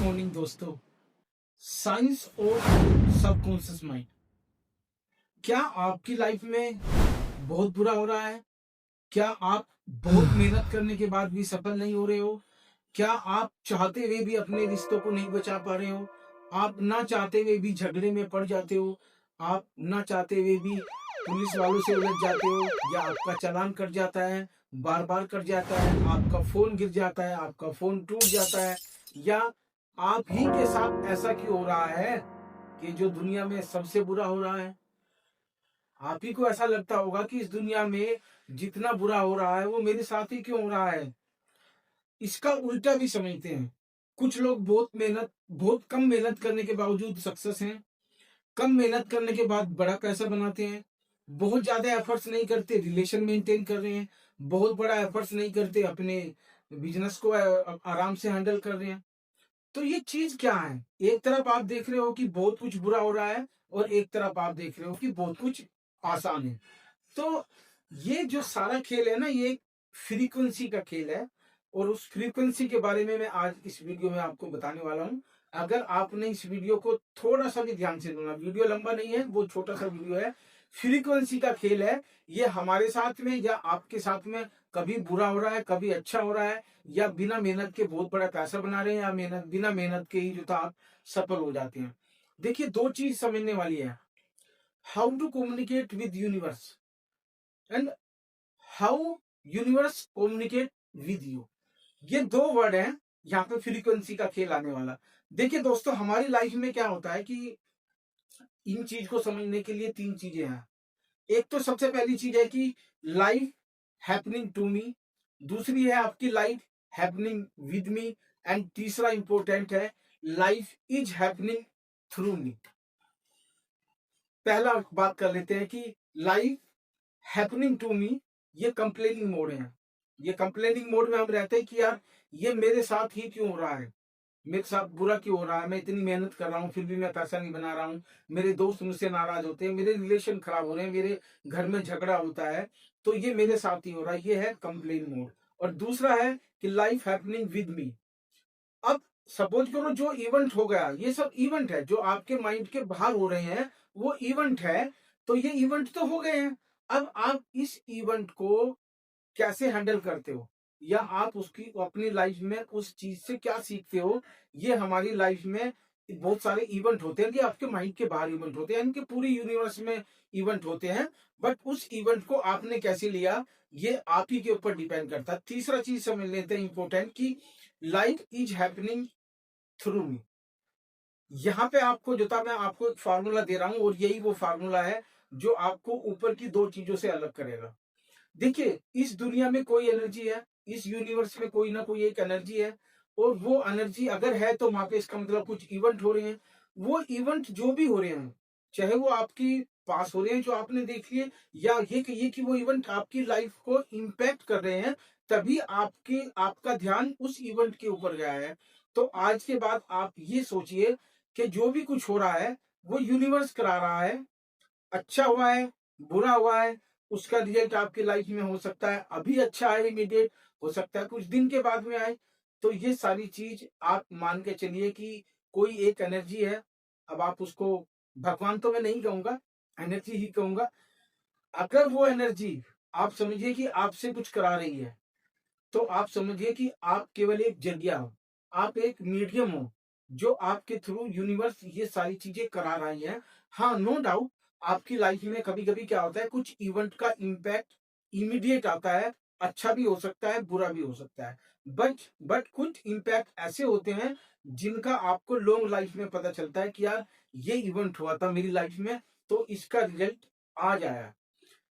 Morning दोस्तों। Science और subconscious mind, क्या आपकी लाइफ में बहुत बुरा हो रहा है? क्या आप बहुत मेहनत करने के बाद भी सफल नहीं हो रहे हो? क्या आप चाहते हुए भी अपने रिश्तों को नहीं बचा पा रहे हो? आप ना चाहते हुए भी झगड़े में पड़ जाते हो? आप ना चाहते हुए भी पुलिस वालों से उलझ जाते हो, या आपका चालान कट जाता है, बार बार कट जाता है, आपका फोन गिर जाता है, आपका फोन टूट जाता है, या आप ही के साथ ऐसा क्यों हो रहा है कि जो दुनिया में सबसे बुरा हो रहा है? आप ही को ऐसा लगता होगा कि इस दुनिया में जितना बुरा हो रहा है वो मेरे साथ ही क्यों हो रहा है। इसका उल्टा भी समझते हैं। कुछ लोग बहुत कम मेहनत करने के बावजूद सक्सेस हैं। कम मेहनत करने के बाद बड़ा पैसा बनाते हैं। बहुत ज्यादा एफर्ट्स नहीं करते, रिलेशन मेंटेन कर रहे हैं। बहुत बड़ा एफर्ट्स नहीं करते, अपने बिजनेस को आराम से हैंडल कर रहे हैं। तो ये चीज क्या है? एक तरफ आप देख रहे हो कि बहुत कुछ बुरा हो रहा है, और एक तरफ आप देख रहे हो कि बहुत कुछ आसान है। तो ये जो सारा खेल है ना, ये फ्रीक्वेंसी का खेल है। और उस फ्रीक्वेंसी के बारे में मैं आज इस वीडियो में आपको बताने वाला हूं। अगर आपने इस वीडियो को थोड़ा सा भी ध्यान से सुना, वीडियो लंबा नहीं है, वो छोटा सा वीडियो है। फ्रीक्वेंसी का खेल है। ये हमारे साथ में या आपके साथ में कभी बुरा हो रहा है, कभी अच्छा हो रहा है, या बिना मेहनत के बहुत बड़ा पैसा बना रहे हैं, या बिना मेहनत के ही जो था आप सफल हो जाते हैं। देखिए, दो चीज समझने वाली है। How to communicate with universe and how universe communicate with you. ये दो वर्ड हैं यहाँ पे फ्रीक्वेंसी का खेल आने वाला। देखिए दोस्तों, हमारी लाइफ में क्या होता है कि इन चीज को समझने के लिए तीन चीजें हैं। एक तो सबसे पहली चीज है कि लाइफ हैपनिंग टू मी। दूसरी है आपकी life happening with me. And तीसरा इंपॉर्टेंट है, लाइफ इज हैपनिंग थ्रू मी। पहला बात कर लेते हैं कि लाइफ हैपनिंग टू मी, ये कंप्लेनिंग मोड है। ये कंप्लेनिंग मोड में हम रहते हैं कि यार, ये मेरे साथ ही क्यों हो रहा है, मेरे साथ बुरा क्यों हो रहा है, मैं इतनी मेहनत कर रहा हूँ फिर भी मैं पैसा नहीं बना रहा हूँ, मेरे दोस्त मुझसे नाराज होते हैं, मेरे रिलेशन खराब हो रहे हैं, मेरे घर में झगड़ा होता है, तो ये मेरे साथ ही हो रहा है। ये है कंप्लेन मोड। और दूसरा है कि लाइफ हैपनिंग विद मी। अब सपोज करो जो इवेंट हो गया, ये सब इवेंट है जो आपके माइंड के बाहर हो रहे हैं, वो इवेंट है। तो ये इवेंट तो हो गए हैं। अब आप इस इवेंट को कैसे हैंडल करते हो, या आप उसकी अपनी लाइफ में उस चीज से क्या सीखते हो। ये हमारी लाइफ में बहुत सारे इवेंट होते हैं, ये आपके माइंड के बाहर इवेंट होते हैं, इनके पूरी यूनिवर्स में इवेंट होते हैं। बट उस इवेंट को आपने कैसे लिया, ये आप ही के ऊपर डिपेंड करता है। तीसरा चीज समझ लेते हैं इंपॉर्टेंट, कि लाइफ इज हैपनिंग थ्रू मी। यहाँ पे आपको जो था, मैं आपको एक फार्मूला दे रहा हूं, और यही वो फार्मूला है जो आपको ऊपर की दो चीजों से अलग करेगा। देखिए, इस दुनिया में कोई एनर्जी है, इस यूनिवर्स में कोई ना कोई एक एनर्जी है। और वो एनर्जी अगर है तो वहां पे इसका मतलब कुछ इवेंट हो रहे हैं। वो इवेंट जो भी हो रहे हैं, चाहे वो आपकी पास हो रहे हैं जो आपने देख लिए, या ये कि वो इवेंट आपकी लाइफ को इम्पैक्ट कर रहे हैं, तभी आपका ध्यान उस इवेंट के ऊपर गया है। तो आज के बाद आप ये सोचिए कि जो भी कुछ हो रहा है वो यूनिवर्स करा रहा है। अच्छा हुआ है, बुरा हुआ है, उसका रिजल्ट आपकी लाइफ में हो सकता है अभी अच्छा है, इमीडिएट, हो सकता है कुछ दिन के बाद में आए। तो ये सारी चीज आप मान के चलिए कि कोई एक एनर्जी है। अब आप उसको भगवान तो मैं नहीं कहूंगा, एनर्जी ही कहूंगा। अगर वो एनर्जी आप समझिए कि आपसे कुछ करा रही है, तो आप समझिए कि आप केवल एक जरिया हो, आप एक मीडियम हो, जो आपके थ्रू यूनिवर्स ये सारी चीजें करा रही है। हाँ, नो डाउट, आपकी लाइफ में कभी कभी क्या होता है, कुछ इवेंट का इम्पैक्ट इमीडिएट आता है। अच्छा भी हो सकता है, बुरा भी हो सकता है। बट कुछ इम्पैक्ट ऐसे होते हैं जिनका आपको लॉन्ग लाइफ में पता चलता है कि यार, ये इवेंट हुआ था मेरी लाइफ में, तो इसका रिजल्ट आज आया।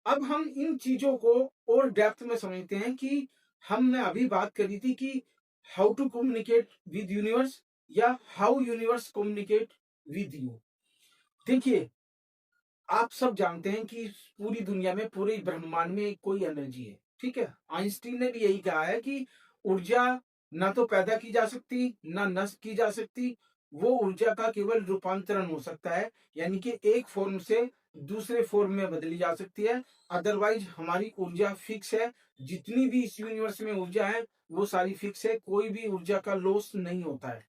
अब हम इन चीजों को और डेप्थ में समझते हैं कि हमने अभी बात करी थी कि how to communicate with universe, या how universe communicate with you. देखिए, आप सब जानते हैं कि पूरी दुनिया में, पूरे ब्रह्मांड में कोई एनर्जी है, ठीक है। आइंस्टीन ने भी यही कहा है कि ऊर्जा ना तो पैदा की जा सकती, ना नष्ट की जा सकती। वो ऊर्जा का केवल रूपांतरण हो सकता है, यानी कि एक फॉर्म से दूसरे फॉर्म में बदली जा सकती है। अदरवाइज हमारी ऊर्जा फिक्स है। जितनी भी इस यूनिवर्स में ऊर्जा है वो सारी फिक्स है, कोई भी ऊर्जा का लॉस नहीं होता है।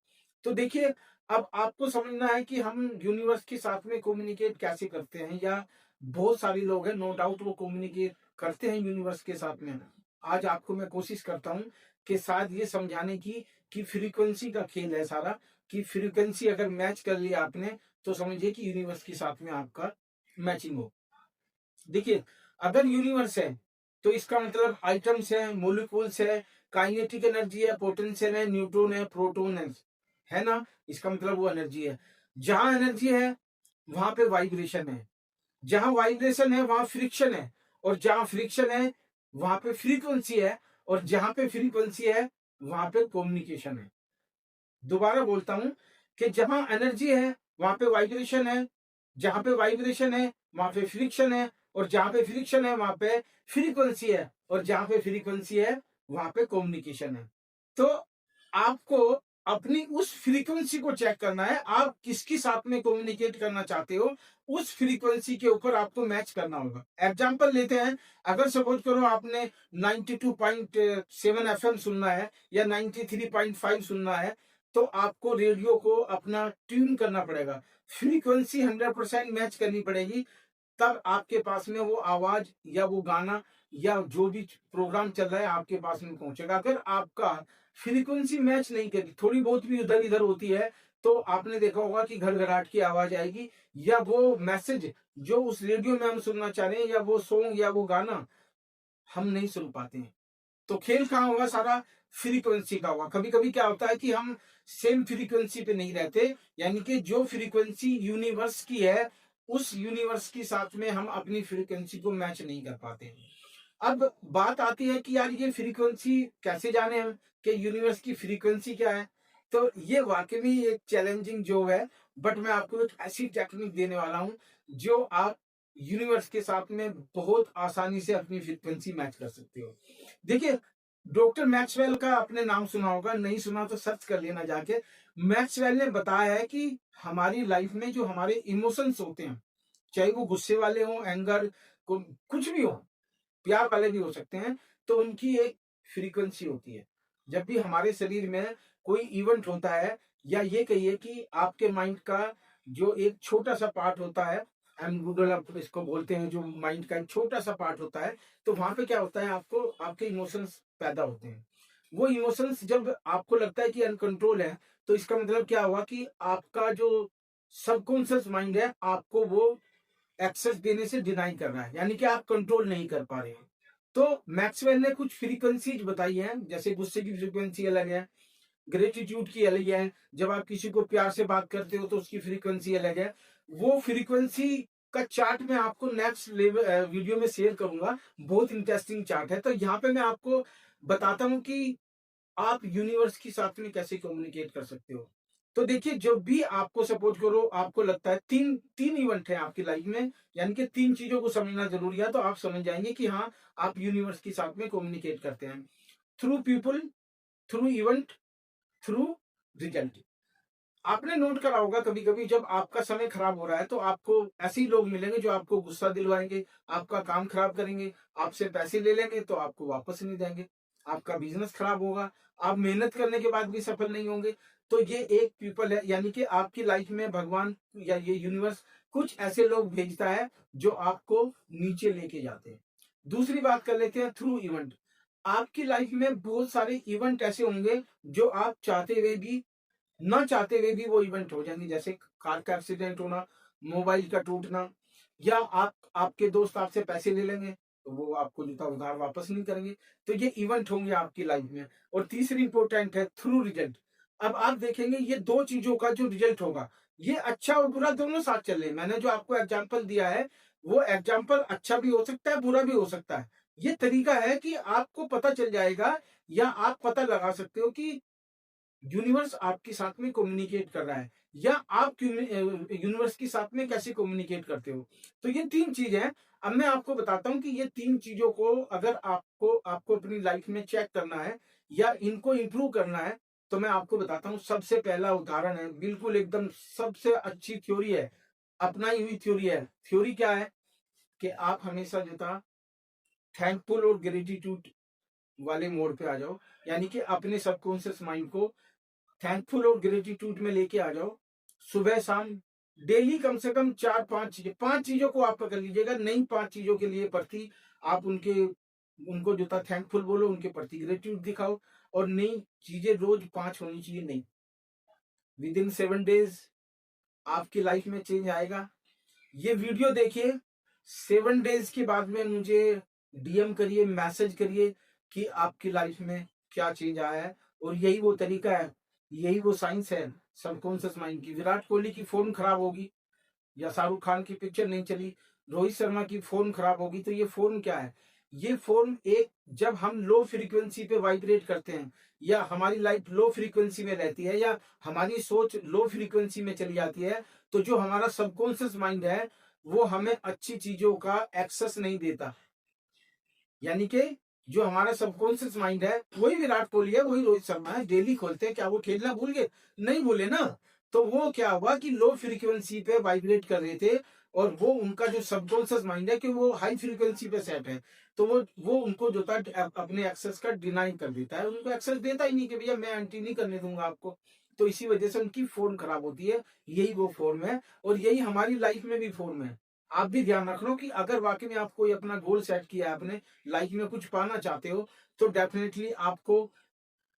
तो देखिए, अब आपको समझना है कि हम यूनिवर्स के साथ में कम्युनिकेट कैसे करते हैं, या बहुत सारे लोग हैं, नो डाउट वो कम्युनिकेट करते हैं यूनिवर्स के साथ में। आज आपको मैं कोशिश करता हूँ कि शायद ये समझाने की कि फ्रीक्वेंसी का खेल है सारा, कि फ्रीक्वेंसी अगर मैच कर लिया आपने तो समझिए कि यूनिवर्स के साथ में आपका मैचिंग हो। देखिए, अगर यूनिवर्स है तो इसका मतलब आइटम्स है, मोलिक्यूल्स है, काइनेटिक एनर्जी है, पोटेंशियल है, न्यूट्रॉन है, प्रोटॉन है ना? इसका मतलब वो एनर्जी है। जहां एनर्जी है वहां पे वाइब्रेशन है, जहां वाइब्रेशन है वहां फ्रिक्शन है, और जहां फ्रिक्शन है वहां पे फ्रीक्वेंसी है, और जहां पे फ्रीक्वेंसी है वहां पे कम्युनिकेशन है। दोबारा बोलता हूं कि जहां एनर्जी है वहां पे वाइब्रेशन है, जहां पे वाइब्रेशन है वहां पे फ्रिक्शन है, और जहां पे फ्रिक्शन है वहां पे फ्रीक्वेंसी है, और जहां पे फ्रीक्वेंसी है वहां पे कम्युनिकेशन है। तो आपको अपनी उस फ्रीक्वेंसी को चेक करना है, आप किसके साथ में कम्युनिकेट करना चाहते हो, उस फ्रीक्वेंसी के ऊपर आपको मैच करना होगा। एग्जांपल लेते हैं, अगर सपोज करो आपने 92.7 एफएम सुनना है या 93.5 सुनना है, तो आपको रेडियो को अपना ट्यून करना पड़ेगा, फ्रीक्वेंसी 100% मैच करनी पड़ेगी, तब आपके पास में वो आवाज या वो गाना या जो भी प्रोग्राम चल रहा है आपके पास में पहुंचेगा। अगर आपका फ्रीक्वेंसी मैच नहीं करी, थोड़ी बहुत भी उधर इधर होती है, तो आपने देखा होगा कि घड़घड़ाहट की आवाज आएगी, या वो मैसेज जो उस रेडियो में हम सुनना चाह रहे हैं, या वो सॉन्ग या वो गाना हम नहीं सुन पाते हैं। तो खेल कहाँ होगा सारा? फ्रीक्वेंसी का होगा। कभी कभी क्या होता है कि हम सेम फ्रीक्वेंसी पे नहीं रहते, यानी कि जो फ्रीक्वेंसी यूनिवर्स की है उस यूनिवर्स के साथ में हम अपनी फ्रीक्वेंसी को मैच नहीं कर पाते। अब बात आती है कि यार ये फ्रीक्वेंसी कैसे जाने हम कि यूनिवर्स की फ्रीक्वेंसी क्या है? तो ये वाकई में एक चैलेंजिंग जॉब है, बट मैं आपको एक ऐसी टेक्निक देने वाला हूं जो आप यूनिवर्स के साथ में बहुत आसानी से अपनी फ्रीक्वेंसी मैच कर सकते हो। देखिए, डॉक्टर मैक्सवेल का आपने नाम सुना होगा, नहीं सुना तो सर्च कर लेना जाके। मैक्सवेल ने बताया है कि हमारी लाइफ में जो हमारे इमोशंस होते हैं, चाहे वो गुस्से वाले हों, एंगर, कुछ भी हो, प्यार वाले भी हो सकते हैं, तो उनकी एक फ्रीक्वेंसी होती है। जब भी हमारे शरीर में कोई इवेंट होता है, या ये कहिए कि आपके माइंड का जो एक छोटा सा पार्ट होता है, एमगूडल आप इसको बोलते हैं, जो माइंड का एक छोटा सा पार्ट होता है, तो वहां पे क्या होता है, आपको आपके इमोशंस पैदा होते हैं। वो इमोशंस जब आपको लगता है कि अनकंट्रोल है, तो इसका मतलब क्या हुआ कि आपका जो सबकॉन्शियस माइंड है आपको वो एक्सेस देने से डिनाई कर रहा है, यानी कि आप कंट्रोल नहीं कर पा रहे हैं। तो मैक्सवेल ने कुछ फ्रीक्वेंसीज बताई हैं, जैसे गुस्से की फ्रीक्वेंसी अलग है, ग्रेटिट्यूड की अलग है, जब आप किसी को प्यार से बात करते हो तो उसकी फ्रीक्वेंसी अलग है। वो फ्रीक्वेंसी का चार्ट मैं आपको नेक्स्ट वीडियो में शेयर करूंगा, बहुत इंटरेस्टिंग चार्ट है। तो यहाँ पे मैं आपको बताता हूँ कि आप यूनिवर्स के साथ में कैसे कम्युनिकेट कर सकते हो। तो देखिए, जब भी आपको सपोर्ट करो, आपको लगता है तीन तीन इवेंट है आपकी लाइफ में, यानी कि तीन चीजों को समझना जरूरी है, तो आप समझ जाएंगे कि हाँ, आप यूनिवर्स के साथ में कम्युनिकेट करते हैं। Through people, through event, through result. आपने नोट करा होगा कभी कभी जब आपका समय खराब हो रहा है, तो आपको ऐसे ही लोग मिलेंगे जो आपको गुस्सा दिलवाएंगे, आपका काम खराब करेंगे, आपसे पैसे ले लेंगे तो आपको वापस नहीं देंगे, आपका बिजनेस खराब होगा, आप मेहनत करने के बाद भी सफल नहीं होंगे। तो ये एक पीपल है, यानी कि आपकी लाइफ में भगवान या ये यूनिवर्स कुछ ऐसे लोग भेजता है जो आपको नीचे लेके जाते हैं। दूसरी बात कर लेते हैं थ्रू इवेंट। आपकी लाइफ में बहुत सारे इवेंट ऐसे होंगे जो आप चाहते हुए भी, ना चाहते हुए भी वो इवेंट हो जाएंगे, जैसे कार का एक्सीडेंट होना, मोबाइल का टूटना, या आपके दोस्त आपसे पैसे ले लेंगे तो वो आपको जूता उधार वापस नहीं करेंगे। तो ये इवेंट होंगे आपकी लाइफ में। और तीसरी इंपॉर्टेंट है थ्रू रिजल्ट। अब आप देखेंगे ये दो चीजों का जो रिजल्ट होगा, ये अच्छा और बुरा दोनों साथ चल रहे हैं। मैंने जो आपको एग्जाम्पल दिया है वो एग्जाम्पल अच्छा भी हो सकता है, बुरा भी हो सकता है। ये तरीका है कि आपको पता चल जाएगा, या आप पता लगा सकते हो कि यूनिवर्स आपके साथ में कम्युनिकेट कर रहा है, या आप यूनिवर्स के साथ में कैसे कम्युनिकेट करते हो। तो ये तीन चीज है। अब मैं आपको बताता हूं कि ये तीन चीजों को अगर आपको आपको अपनी लाइफ में चेक करना है या इनको इंप्रूव करना है, तो मैं आपको बताता हूँ। सबसे पहला उदाहरण है, बिल्कुल एकदम सबसे अच्छी थ्योरी है, अपनाई हुई थ्योरी है। थ्योरी क्या है कि आप हमेशा जो था थैंकफुल और ग्रेटिट्यूड वाले मोड पे आ जाओ, यानी कि अपने सबकॉन्शियस माइंड को थैंकफुल और ग्रेटिट्यूड में लेके आ जाओ। सुबह शाम डेली कम से कम 4-5 चीजें, 5 चीजों को आप पकड़ लीजिएगा। नई 5 चीजों के लिए प्रति आप उनको जो था थैंकफुल बोलो, उनके प्रति ग्रेटिट्यूड दिखाओ, और नई चीजें रोज 5 होनी चाहिए। नहीं, विद इन 7 डेज आपकी लाइफ में चेंज आएगा। ये वीडियो देखिए, 7 डेज के बाद में मुझे डीएम करिए, मैसेज करिए कि आपकी लाइफ में क्या चेंज आया है। और यही वो तरीका है, यही वो साइंस है सबकॉन्शियस माइंड की। विराट कोहली की फोन खराब होगी, या शाहरुख खान की पिक्चर नहीं चली, रोहित शर्मा की फोन खराब होगी, तो ये फोन क्या है? ये फोन एक, जब हम लो फ्रीक्वेंसी पे वाइब्रेट करते हैं, या हमारी लाइफ लो फ्रीक्वेंसी में रहती है, या हमारी सोच लो फ्रीक्वेंसी में चली जाती है, तो जो हमारा सबकॉन्शियस माइंड है वो हमें अच्छी चीजों का एक्सेस नहीं देता। यानी कि जो हमारा सबकॉन्शियस माइंड है, वही विराट कोहली है, वही रोहित शर्मा है, डेली खोलते हैं, क्या वो खेलना भूल गए? नहीं भूले ना। तो वो क्या हुआ कि लो फ्रीक्वेंसी पे वाइब्रेट कर रहे थे, और वो उनका जो सबकॉन्शियस माइंड है कि वो हाई फ्रीक्वेंसी पे सेट है, तो वो उनको जो था अपने एक्सेस का डिनाई कर देता है, उनको एक्सेस देता ही नहीं कि भैया मैं एंट्री नहीं करने दूंगा आपको। तो इसी वजह से उनकी फोन खराब होती है। यही वो फॉर्म है, और यही हमारी लाइफ में भी फॉर्म है। आप भी ध्यान रख लो कि अगर वाकई में आप कोई अपना गोल सेट किया है, आपने लाइफ में कुछ पाना चाहते हो, तो डेफिनेटली आपको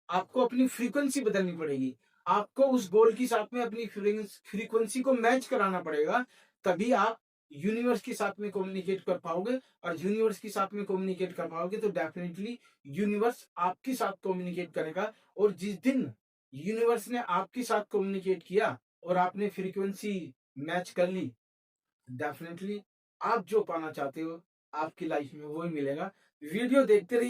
आपको अपनी फ्रीक्वेंसी बदलनी पड़ेगी। आपको उस गोल के साथ में अपनी फ्रीक्वेंसी को मैच कराना पड़ेगा। तभी आप यूनिवर्स के साथ में कम्युनिकेट कर पाओगे, और यूनिवर्स के साथ में कम्युनिकेट कर पाओगे तो डेफिनेटली यूनिवर्स आपके साथ कम्युनिकेट करेगा। और जिस दिन यूनिवर्स ने आपके साथ कम्युनिकेट किया और आपने फ्रीक्वेंसी मैच कर ली, डेफिनेटली आप जो पाना चाहते हो आपकी लाइफ में वही मिलेगा। वीडियो देखते रहिए।